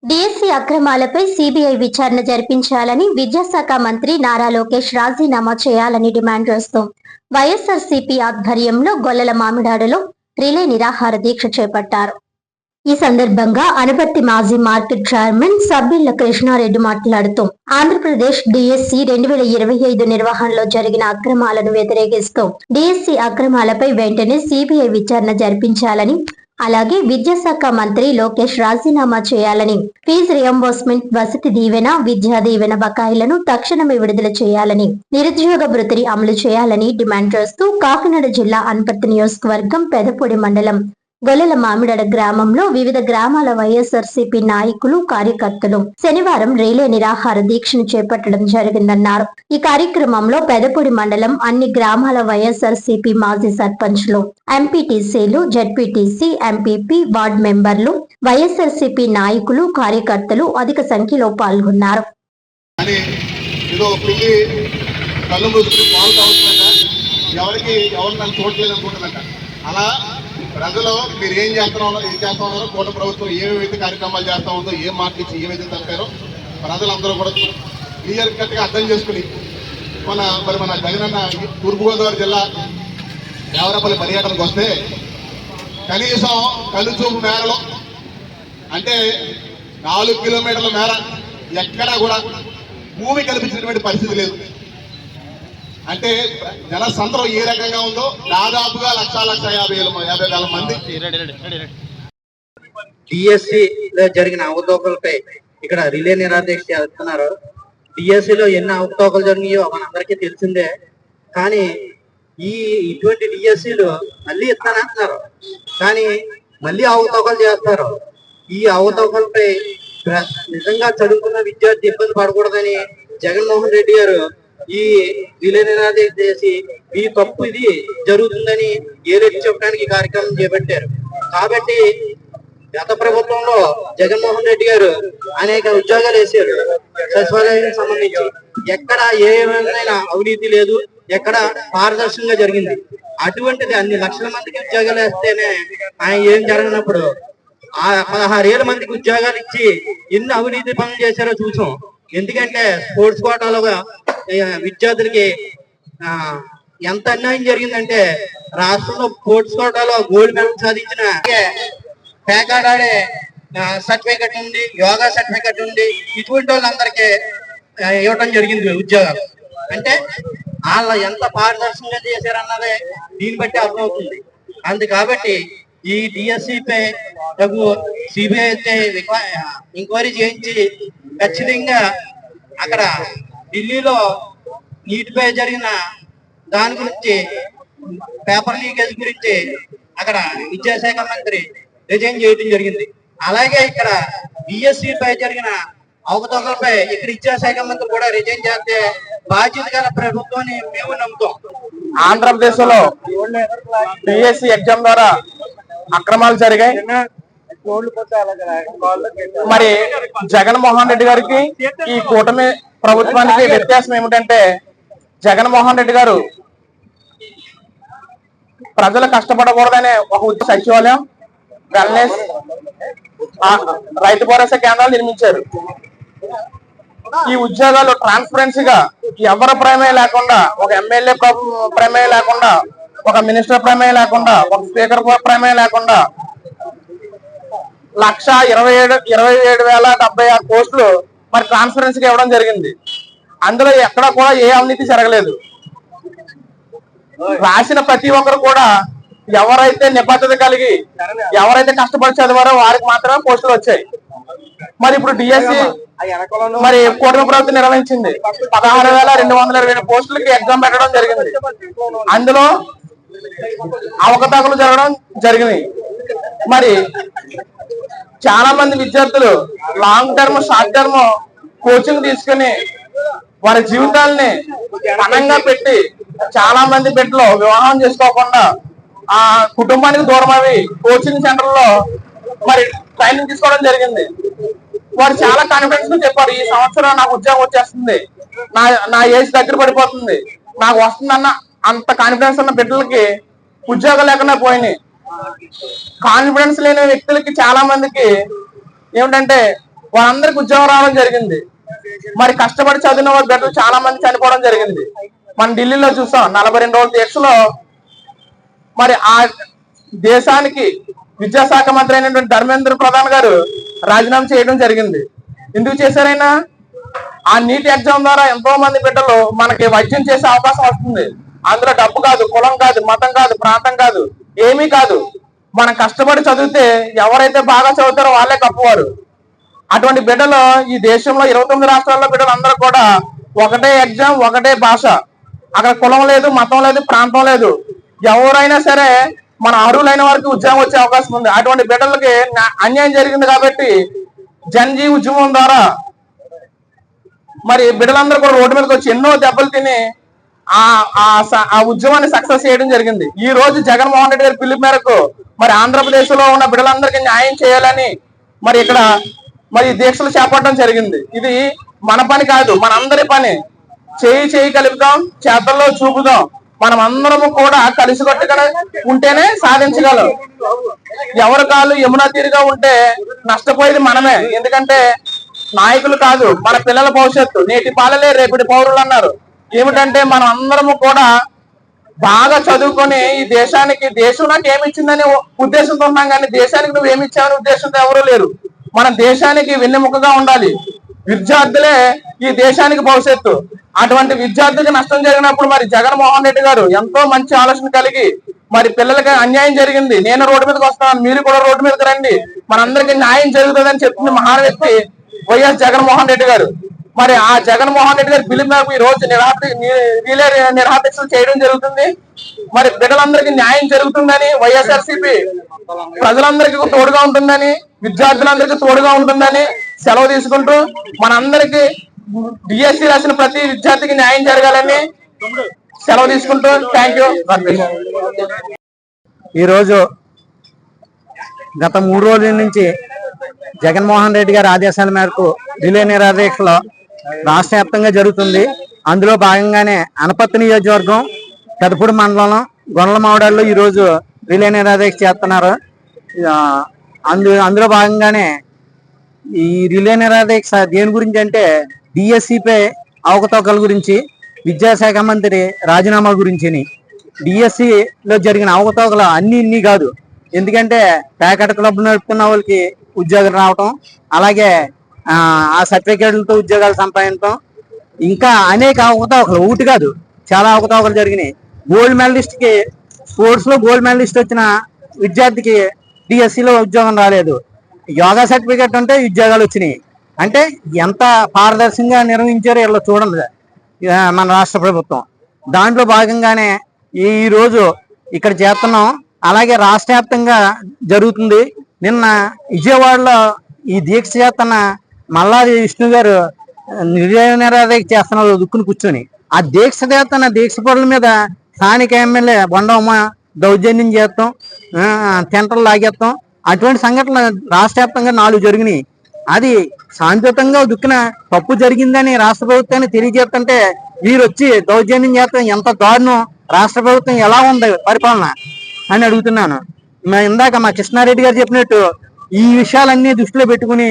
DSC అక్రమాలపై CBI విచారణ జరిపించాలని విద్యాశాఖ మంత్రి నారా లోకేష్ రాజీనామా చేయాలని డిమాండ్ చేస్తూ వైఎస్ఆర్సీపీ ఆధ్వర్యంలో గొల్లల మామిడాడలో రిలే నిరాహార దీక్ష చేపట్టారు. ఈ సందర్భంగా అనపర్తి మాజీ మార్కెట్ చైర్మన్ సబ్బిళ్ల కృష్ణారెడ్డి మాట్లాడుతూ ఆంధ్రప్రదేశ్ డిఎస్సి 2025 నిర్వహణలో జరిగిన అక్రమాలను వ్యతిరేకిస్తూ డిఎస్సి అక్రమాలపై వెంటనే సిబిఐ విచారణ జరిపించాలని, అలాగే విద్యాశాఖ మంత్రి లోకేష్ రాజీనామా చేయాలని, ఫీజు రియంబర్స్మెంట్, వసతి దీవెన, విద్యా దీవెన బకాయిలను తక్షణమే విడుదల చేయాలని, నిరుద్యోగ భృతిని అమలు చేయాలని డిమాండ్ చేస్తూ కాకినాడ జిల్లా అనపర్తి నియోజకవర్గం పెదపూడి మండలం గొల్లల మామిడాడ గ్రామంలో వివిధ గ్రామాల వైఎస్ఆర్సీపీ నాయకులు, కార్యకర్తలు శనివారం రిలే నిరాహార దీక్షను చేపట్టడం జరిగిందన్నారు. ఈ కార్యక్రమంలో పెదపూడి మండలం అన్ని గ్రామాల వైఎస్ఆర్సీపీ మాజీ సర్పంచ్లు, ఎంపీటీసీలు, జెడ్పీటీసీ, ఎంపీపీ, వార్డు మెంబర్లు, వైఎస్ఆర్సీపీ నాయకులు, కార్యకర్తలు అధిక సంఖ్యలో పాల్గొన్నారు. ప్రజలు మీరు ఏం చేస్తున్నారో కూట ప్రభుత్వం ఏమేమైతే కార్యక్రమాలు చేస్తా ఉందో, ఏం మాట ఇచ్చి ఏమైతే తప్పారో ప్రజలందరూ కూడా క్లియర్ కట్గా అర్థం చేసుకుని మన జగనన్న తూర్పుగోదావరి జిల్లా దేవరపల్లి పర్యటనకు వస్తే కనీసం కలుచూపు మేరలో అంటే 4 కిలోమీటర్ల మేర ఎక్కడా కూడా భూమి కల్పించినటువంటి పరిస్థితి లేదు. అంటే జనసంద్రం ఏ రకంగా ఉందో దాదాపుగా 1,50,000 మంది. డిఎస్సిలో జరిగిన అవకతవకలపై ఇక్కడ రిలే నిరాదీక్ష చేస్తున్నారు. డిఎస్సిలో ఎన్ని అవకతవకలు జరిగినాయో మనందరికీ తెలిసిందే. కానీ ఇటువంటి డిఎస్సిలు మళ్ళీ ఇస్తానంటున్నారు, కానీ మళ్ళీ అవకతవకలు చేస్తారు. ఈ అవకతవకలపై నిజంగా చదువుకున్న విద్యార్థి ఇబ్బంది పడకూడదని జగన్మోహన్ రెడ్డి గారు ఈ రిలే నిరాదీక్ష చేసి ఈ తప్పు ఇది జరుగుతుందని ఏరెత్తి చెప్పడానికి కార్యక్రమం చేపట్టారు. కాబట్టి గత ప్రభుత్వంలో జగన్మోహన్ రెడ్డి గారు అనేక ఉద్యోగాలు వేసారు. సచివాలయానికి సంబంధించి ఎక్కడ ఏమైనా అవినీతి లేదు, ఎక్కడ పారదర్శకంగా జరిగింది. అటువంటిది అన్ని లక్షల మందికి ఉద్యోగాలు వేస్తేనే ఆయన ఏం జరగనప్పుడు 16,000 మందికి ఉద్యోగాలు ఇచ్చి ఎన్ని అవినీతి పనులు చేశారో చూసాం. ఎందుకంటే స్పోర్ట్స్ కోటాలుగా విద్యార్థులకి ఎంత అన్యాయం జరిగిందంటే రాష్ట్రంలో స్పోర్ట్స్ కోటాలో గోల్డ్ మెడల్ సాధించిన పేకాడ్ ఆడే సర్టిఫికెట్ ఉంది, యోగా సర్టిఫికెట్ ఉంది, ఇటువంటి వాళ్ళందరికీ ఇవ్వటం జరిగింది ఉద్యోగాలు. అంటే వాళ్ళ ఎంత పారదర్శకంగా చేశారన్నదే దీన్ని బట్టి అర్థమవుతుంది. కాబట్టి ఈ డిఎస్సిపై సిబిఐ ఎంక్వైరీ చేయించి ఖచ్చితంగా అక్కడ ఢిల్లీలో నీటిపై జరిగిన దాని గురించి, పేపర్ లీకేజ్ గురించి అక్కడ విద్యాశాఖ మంత్రి రిజైన్ చేయడం జరిగింది. అలాగే ఇక్కడ డిఎస్సి పై జరిగిన అవకతవకలపై ఇక్కడ విద్యాశాఖ మంత్రి కూడా రిజైన్ చేస్తే బాధ్యత గల ప్రభుత్వాన్ని మేము నమ్ముతాం. ఆంధ్రప్రదేశ్ లో డిఎస్సి ఎగ్జామ్ ద్వారా అక్రమాలు జరిగాయి. మరి జగన్మోహన్ రెడ్డి గారికి ఈ కూటమి ప్రభుత్వానికి వ్యత్యాసం ఏమిటంటే, జగన్మోహన్ రెడ్డి గారు ప్రజలు కష్టపడకూడదనే ఒక సచివాలయం, వెల్నెస్, రైతు భరోసా కేంద్రాలు నిర్మించారు. ఈ ఉద్యోగాలు ట్రాన్స్పరెన్సీగా ఎవరి ప్రమేయం లేకుండా, ఒక ఎమ్మెల్యే ప్రమేయం లేకుండా, ఒక మినిస్టర్ ప్రమేయం లేకుండా, ఒక స్పీకర్ ప్రమేయం లేకుండా 1,27,076 పోస్టులు మరి ట్రాన్స్పరెన్సీగా ఇవ్వడం జరిగింది. అందులో ఎక్కడ కూడా ఏ అవినీతి జరగలేదు. రాసిన ప్రతి ఒక్కరు కూడా ఎవరైతే నిబద్ధత కలిగి, ఎవరైతే కష్టపడి చదివారో వారికి మాత్రమే పోస్టులు వచ్చాయి. మరి ఇప్పుడు డిఎస్సి మరి కూటమి ప్రభుత్వం నిర్వహించింది. 16,227 పోస్టులకి ఎగ్జామ్ పెట్టడం జరిగింది. అందులో అవకతవకలు జరగడం జరిగినాయి. మరి చాలా మంది విద్యార్థులు long term, short term coaching తీసుకుని వారి జీవితాలని పణంగా పెట్టి చాలా మంది బిడ్డలు వివాహం చేసుకోకుండా ఆ కుటుంబానికి దూరం అవి కోచింగ్ సెంటర్లో మరి ట్రైనింగ్ తీసుకోవడం జరిగింది. వారు చాలా కాన్ఫిడెన్స్ గా చెప్పారు, ఈ సంవత్సరం నాకు ఉద్యోగం వచ్చేస్తుంది, నా ఏజ్ దగ్గర పడిపోతుంది, నాకు వస్తుందన్న అంత కాన్ఫిడెన్స్ ఉన్న బిడ్డలకి ఉద్యోగం లేకుండా పోయినాయి. కాన్ఫిడెన్స్ లేని వ్యక్తులకి చాలా మందికి ఏమిటంటే వాళ్ళందరికి ఉద్యోగం రావడం జరిగింది. మరి కష్టపడి చదివిన వాళ్ళ బిడ్డలు చాలా మంది చనిపోవడం జరిగింది. మన ఢిల్లీలో చూసాం 42 రోజుల దీక్షలో మరి ఆ దేశానికి విద్యాశాఖ మంత్రి అయినటువంటి ధర్మేంద్ర ప్రధాన్ గారు రాజీనామా చేయడం జరిగింది. ఎందుకు చేశారైనా? ఆ నీట్ ఎగ్జామ్ ద్వారా ఎంతో మంది బిడ్డలు మనకి వైద్యం చేసే అవకాశం వస్తుంది. అందులో డబ్బు కాదు, కులం కాదు, మతం కాదు, ప్రాంతం కాదు, ఏమీ కాదు. మనం కష్టపడి చదివితే ఎవరైతే బాగా చదువుతారో వాళ్ళే గొప్పవారు. అటువంటి బిడ్డలు ఈ దేశంలో 29 రాష్ట్రాల్లో బిడ్డలు అందరూ కూడా ఒకటే ఎగ్జామ్, ఒకటే భాష. అక్కడ కులం లేదు, మతం లేదు, ప్రాంతం లేదు. ఎవరైనా సరే మన అర్హులైన వారికి ఉద్యోగం వచ్చే అవకాశం ఉంది. అటువంటి బిడ్డలకి అన్యాయం జరిగింది కాబట్టి జన్జీ ఉద్యమం ద్వారా మరి బిడ్డలందరూ కూడా రోడ్డు మీదకి వచ్చి ఎన్నో దెబ్బలు తిని ఆ ఉద్యమాన్ని సక్సెస్ చేయడం జరిగింది. ఈ రోజు జగన్మోహన్ రెడ్డి గారి పిలుపు మేరకు మరి ఆంధ్రప్రదేశ్ లో ఉన్న బిడ్డలందరికీ న్యాయం చేయాలని మరి ఇక్కడ మరి దీక్షలు చేపట్టడం జరిగింది. ఇది మన పని కాదు, మన అందరి పని. చేయి కలుపుదాం, చేతల్లో చూపుదాం. మనం అందరము కూడా కలిసికట్టుగా ఉంటేనే సాధించగలం. ఎవరి కాళ్ళు యమునా తీరుగా ఉంటే నష్టపోయేది మనమే. ఎందుకంటే నాయకులు కాదు, మన పిల్లల భవిష్యత్తు. నేటి పాలలే రేపటి పౌరులు అన్నారు. ఏమిటంటే మనం అందరము కూడా బాగా చదువుకొని ఈ దేశానికి, దేశం నాకు ఏమిచ్చిందని ఉద్దేశంతో ఉన్నాం కానీ దేశానికి నువ్వు ఏమిచ్చావని ఉద్దేశంతో ఎవరూ లేరు. మనం దేశానికి వెన్నెముకగా ఉండాలి. విద్యార్థులే ఈ దేశానికి భవిష్యత్తు. అటువంటి విద్యార్థులకు నష్టం జరిగినప్పుడు మరి జగన్మోహన్ రెడ్డి గారు ఎంతో మంచి ఆలోచన కలిగి మరి పిల్లలకి అన్యాయం జరిగింది, నేను రోడ్డు మీదకి వస్తాను, మీరు కూడా రోడ్డు మీదకి రండి, మనందరికీ న్యాయం జరుగుతుందని చెప్తుంది మహాన్ వ్యక్తి వైఎస్ జగన్మోహన్ రెడ్డి గారు. మరి ఆ జగన్మోహన్ రెడ్డి గారి పిలుపు మేరకు ఈ రోజు నిరాదీక్షలు చేయడం జరుగుతుంది. మరి బిడ్డలందరికీ న్యాయం జరుగుతుందని, వైఎస్ఆర్సీపీ ప్రజలందరికీ తోడుగా ఉంటుందని, విద్యార్థులందరికీ తోడుగా ఉంటుందని సెలవు తీసుకుంటూ మనందరికీ డిఎస్సి రాసిన ప్రతి విద్యార్థికి న్యాయం జరగాలని సెలవు తీసుకుంటూ థ్యాంక్ యూ. ఈరోజు గత 3 రోజుల నుంచి జగన్మోహన్ రెడ్డి గారి ఆదేశాల మేరకు రిలే నిరాదీక్షలో రాష్ట్ర వ్యాప్తంగా జరుగుతుంది. అందులో భాగంగానే అనపత్తి నియోజకవర్గం పెదపూడి మండలం గొల్లమావిడాల్లో ఈరోజు రిలే నిరాదీక్ష చేస్తున్నారు. అందులో భాగంగానే ఈ రిలే నిరాదీక్ష దేని గురించి అంటే డిఎస్సిపై అవకతవకల గురించి, విద్యాశాఖ మంత్రి రాజీనామా గురించి. డిఎస్సిలో జరిగిన అవకతవకలు ఇన్ని కాదు. ఎందుకంటే ప్యాకెట్ క్లబ్ నడుపుతున్న వాళ్ళకి ఉద్యోగాలు రావటం, అలాగే ఆ సర్టిఫికేట్లతో ఉద్యోగాలు సంపాదించడం, ఇంకా అనేక అవకతవకలు, ఒకటి కాదు చాలా అవకతవకలు జరిగినాయి. గోల్డ్ మెడలిస్ట్కి, స్పోర్ట్స్ లో గోల్డ్ మెడలిస్ట్ వచ్చిన విద్యార్థికి డిఎస్సిలో ఉద్యోగం రాలేదు. యోగా సర్టిఫికేట్ ఉంటే ఉద్యోగాలు వచ్చినాయి. అంటే ఎంత పారదర్శకంగా నిర్వహించారో ఇలా చూడండి మన రాష్ట్ర ప్రభుత్వం. దాంట్లో భాగంగానే ఈ రోజు ఇక్కడ చేస్తున్నాం. అలాగే రాష్ట్ర వ్యాప్తంగా జరుగుతుంది. నిన్న విజయవాడలో ఈ దీక్ష చేస్తున్న మల్లాది విష్ణు గారు నిరాదీక్ష చేస్తున్నారు దుక్కుని కూర్చొని. ఆ దీక్ష చేస్తున్న దీక్ష పనుల మీద స్థానిక ఎమ్మెల్యే బొండమ్మ దౌర్జన్యం చేస్తాం, టెంటలు లాగేస్తాం. అటువంటి సంఘటనలు రాష్ట్ర వ్యాప్తంగా 4 జరిగినాయి. అది శాంతియుతంగా దుక్కున తప్పు జరిగిందని రాష్ట్ర ప్రభుత్వాన్ని తెలియజేస్తుంటే వీరు వచ్చి దౌర్జన్యం చేస్తాం. ఎంత దారుణం! రాష్ట్ర ప్రభుత్వం ఎలా ఉంది పరిపాలన అని అడుగుతున్నాను. ఇందాక మా కృష్ణారెడ్డి గారు చెప్పినట్టు ఈ విషయాలన్నీ దృష్టిలో పెట్టుకుని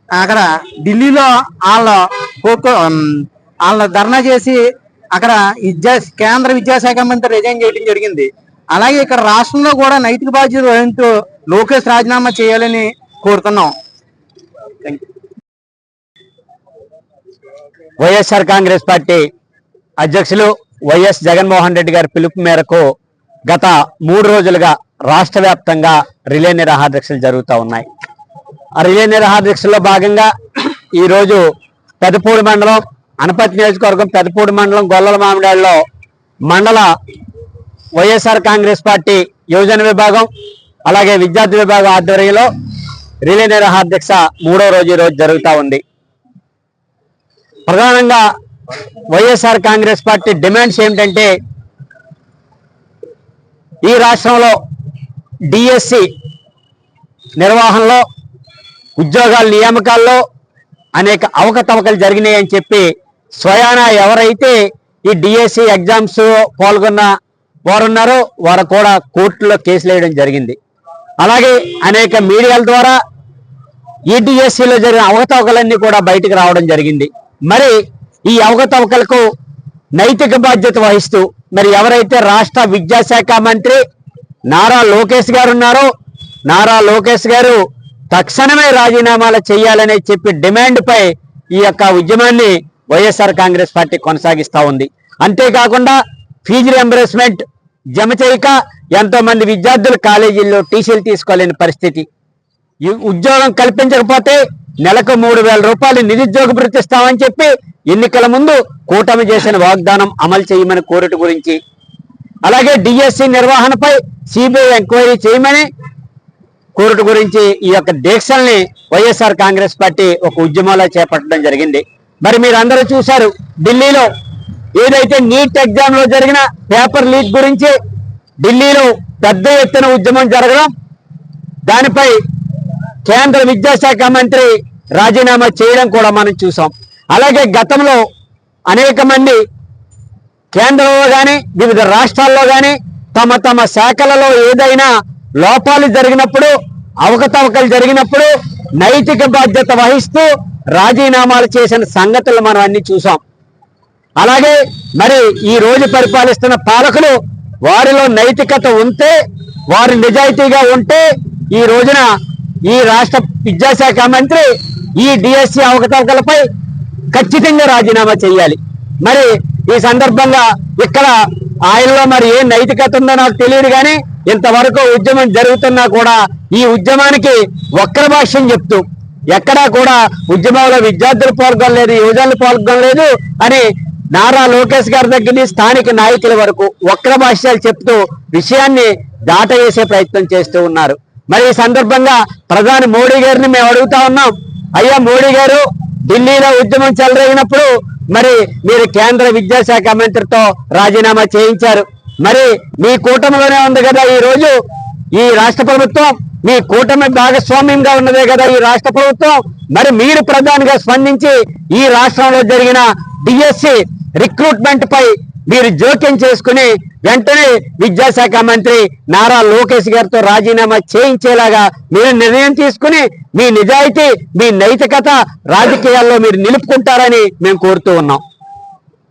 అక్కడ ఢిల్లీలో వాళ్ళ ధర్నా చేసి అక్కడ కేంద్ర విద్యాశాఖ మంత్రి రిజైన్ చేయడం జరిగింది. అలాగే ఇక్కడ రాష్ట్రంలో కూడా నైతిక బాధ్యత వహిస్తూ లోకేష్ రాజీనామా చేయాలని కోరుతున్నాం. వైఎస్ఆర్ కాంగ్రెస్ పార్టీ అధ్యక్షులు వైఎస్ జగన్మోహన్ రెడ్డి గారి పిలుపు మేరకు గత 3 రోజులుగా రాష్ట్ర వ్యాప్తంగా రిలే నిరాహారదీక్షలు జరుగుతూ ఉన్నాయి. ఆ రిలే నిరాహారదీక్షల్లో భాగంగా ఈరోజు పెదపూడి మండలం, అనపత్తి నియోజకవర్గం పెదపూడి మండలం గొల్లల మామిడాళ్ళలో మండల వైఎస్ఆర్ కాంగ్రెస్ పార్టీ యువజన విభాగం అలాగే విద్యార్థి విభాగం ఆధ్వర్యంలో రిలే నిరాహారదీక్ష 3వ రోజు ఈరోజు జరుగుతూ ఉంది. ప్రధానంగా వైఎస్ఆర్ కాంగ్రెస్ పార్టీ డిమాండ్స్ ఏమిటంటే ఈ రాష్ట్రంలో డిఎస్సి నిర్వహణలో, ఉద్యోగాల నియామకాల్లో అనేక అవకతవకలు జరిగినాయని చెప్పి స్వయాన ఎవరైతే ఈ డిఎస్సి ఎగ్జామ్స్ పాల్గొన్న వారున్నారో వారు కూడా కోర్టులో కేసులు వేయడం జరిగింది. అలాగే అనేక మీడియాల ద్వారా ఈ డిఎస్సిలో జరిగిన అవకతవకలన్నీ కూడా బయటకు రావడం జరిగింది. మరి ఈ అవకతవకలకు నైతిక బాధ్యత వహిస్తూ మరి ఎవరైతే రాష్ట్ర విద్యాశాఖ మంత్రి నారా లోకేష్ గారు ఉన్నారో, నారా లోకేష్ గారు తక్షణమే రాజీనామాలు చేయాలని చెప్పి డిమాండ్ పై ఈ యొక్క ఉద్యమాన్ని వైఎస్ఆర్ కాంగ్రెస్ పార్టీ కొనసాగిస్తా ఉంది. అంతేకాకుండా ఫీజు రియంబర్స్మెంట్ జమ చేయక ఎంతో మంది విద్యార్థులు కాలేజీల్లో టీసీలు తీసుకోలేని పరిస్థితి. ఈ ఉద్యోగం కల్పించకపోతే నెలకు 3,000 రూపాయలు నిరుద్యోగ భృతి ఇస్తామని చెప్పి ఎన్నికల ముందు కూటమి చేసిన వాగ్దానం అమలు చేయమని కోరట గురించి, అలాగే డిఎస్సి నిర్వహణపై సిబిఐ ఎంక్వైరీ చేయమని కోరట గురించి ఈ యొక్క దీక్షల్ని వైఎస్ఆర్ కాంగ్రెస్ పార్టీ ఒక ఉద్యమంలో చేపట్టడం జరిగింది. మరి మీరు అందరూ చూశారు, ఢిల్లీలో ఏదైతే నీట్ ఎగ్జామ్ లో జరిగిన పేపర్ లీక్ గురించి ఢిల్లీలో పెద్ద ఎత్తున ఉద్యమం జరగడం, దానిపై కేంద్ర విద్యాశాఖ మంత్రి రాజీనామా చేయడం కూడా మనం చూసాం. అలాగే గతంలో అనేక మంది కేంద్రంలో కానీ వివిధ రాష్ట్రాల్లో కానీ తమ తమ శాఖలలో ఏదైనా లోపాలు జరిగినప్పుడు, అవకతవకలు జరిగినప్పుడు నైతిక బాధ్యత వహిస్తూ రాజీనామాలు చేసిన సంగతులు మనం అన్ని చూసాం. అలాగే మరి ఈ రోజు పరిపాలిస్తున్న పాలకులు వారిలో నైతికత ఉంటే, వారు నిజాయితీగా ఉంటే ఈ రోజున ఈ రాష్ట్ర విద్యాశాఖ మంత్రి ఈ డిఎస్సి అవకతవకలపై ఖచ్చితంగా రాజీనామా చేయాలి. మరి ఈ సందర్భంగా ఇక్కడ ఆయనలో మరి ఏ నైతికత ఉందో నాకు తెలియదు, కానీ ఇంతవరకు ఉద్యమం జరుగుతున్నా కూడా ఈ ఉద్యమానికి వక్ర భాష్యం చెప్తూ ఎక్కడా కూడా ఉద్యమంలో విద్యార్థులు పాల్గొనలేదు, యువజనులు పాల్గొనలేదు అని నారా లోకేష్ గారి దగ్గర స్థానిక నాయకుల వరకు వక్ర భాష్యాలు చెప్తూ విషయాన్ని దాటవేసే ప్రయత్నం చేస్తూ ఉన్నారు. మరి ఈ సందర్భంగా ప్రధాని మోడీ గారిని మేము అడుగుతా ఉన్నాం, అయ్యా మోడీ గారు, ఢిల్లీలో ఉద్యమం చెలరేగినప్పుడు మరి మీరు కేంద్ర విద్యాశాఖ మంత్రితో రాజీనామా చేయించారు. మరి మీ కూటమిలోనే ఉంది కదా ఈ రోజు ఈ రాష్ట్ర ప్రభుత్వం, మీ కూటమి భాగస్వామ్యంగా ఉన్నదే కదా ఈ రాష్ట్ర ప్రభుత్వం. మరి మీరు ప్రధానిగా స్పందించి ఈ రాష్ట్రంలో జరిగిన డిఎస్సి రిక్రూట్మెంట్ పై మీరు జోక్యం చేసుకుని వెంటనే విద్యాశాఖ మంత్రి నారా లోకేష్ గారితో రాజీనామా చేయించేలాగా మీరు నిర్ణయం తీసుకుని మీ నిజాయితీ, మీ నైతికత రాజకీయాల్లో మీరు నిలుపుకుంటారని మేము కోరుతూ ఉన్నాం.